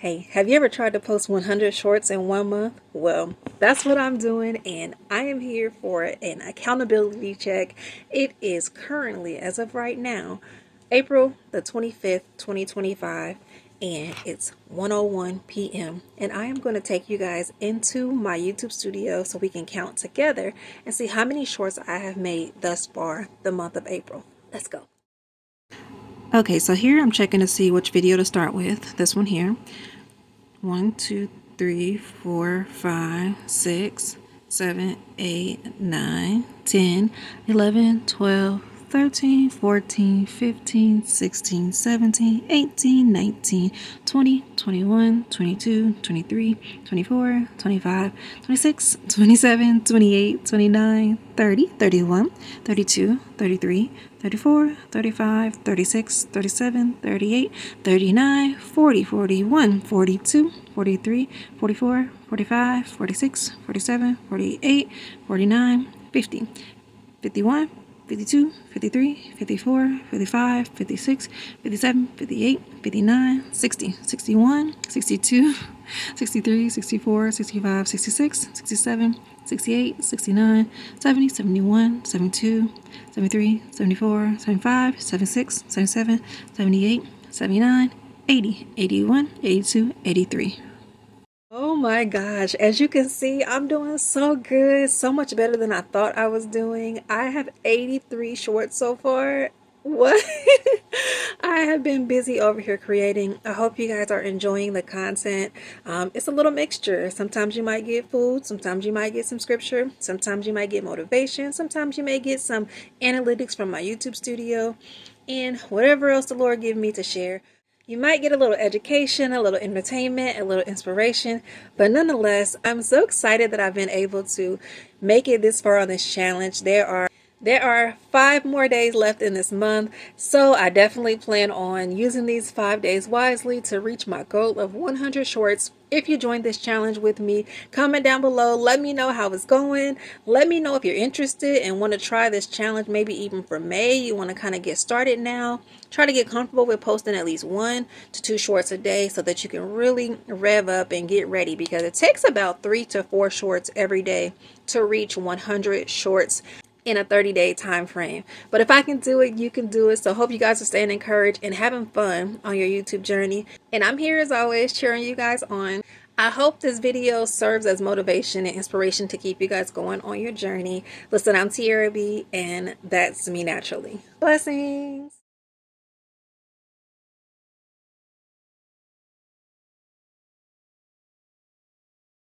Hey, have you ever tried to post 100 shorts in 1 month? Well, that's what I'm doing, and I am here for an accountability check. It is currently, as of right now, April the 25th, 2025, and it's 1:01 p.m. And I am going to take you guys into my YouTube studio so we can count together and see how many shorts I have made thus far the month of April. Let's go. Okay, so here I'm checking to see which video to start with. This one here. 1, 2, 3, 4, 5, 6, 7, 8, 9, 10, 11, 12, 13, 14, 15, 16, 17, 18, 19, 20, 21, 22, 23, 24, 25, 26, 27, 28, 29, 30, 31, 32, 33, 34, 35, 36, 37, 38, 39, 40, 41, 42, 43, 44, 45, 46, 47, 48, 49, 50, 51, 52, 53, 54, 55, 56, 57, 58, 59, 60, 61, 62, 63, 64, 65, 66, 67, 68, 69, 70, 71, 72, 73, 74, 75, 76, 77, 78, 79, 80, 81, 82, 83. Oh my gosh, as you can see, I'm doing so good, so much better than I thought I was doing. I have 83 shorts so far. What? I have been busy over here creating. I hope you guys are enjoying the content. It's a little mixture. Sometimes you might get food, sometimes you might get some scripture, sometimes you might get motivation, sometimes you may get some analytics from my YouTube studio, and whatever else the Lord give me to share. You might get a little education, a little entertainment, a little inspiration, but nonetheless, I'm so excited that I've been able to make it this far on this challenge. There are 5 more days left in this month, so I definitely plan on using these 5 days wisely to reach my goal of 100 shorts. If you joined this challenge with me, comment down below. Let me know how it's going. Let me know if you're interested and want to try this challenge, maybe even for May. You want to kind of get started now. Try to get comfortable with posting at least 1 to 2 shorts a day so that you can really rev up and get ready, because it takes about 3 to 4 shorts every day to reach 100 shorts in a 30-day time frame. But if I can do it, you can do it. So hope you guys are staying encouraged and having fun on your YouTube journey. And I'm here as always cheering you guys on. I hope this video serves as motivation and inspiration to keep you guys going on your journey. Listen, I'm Tiara B, and that's me naturally. Blessings.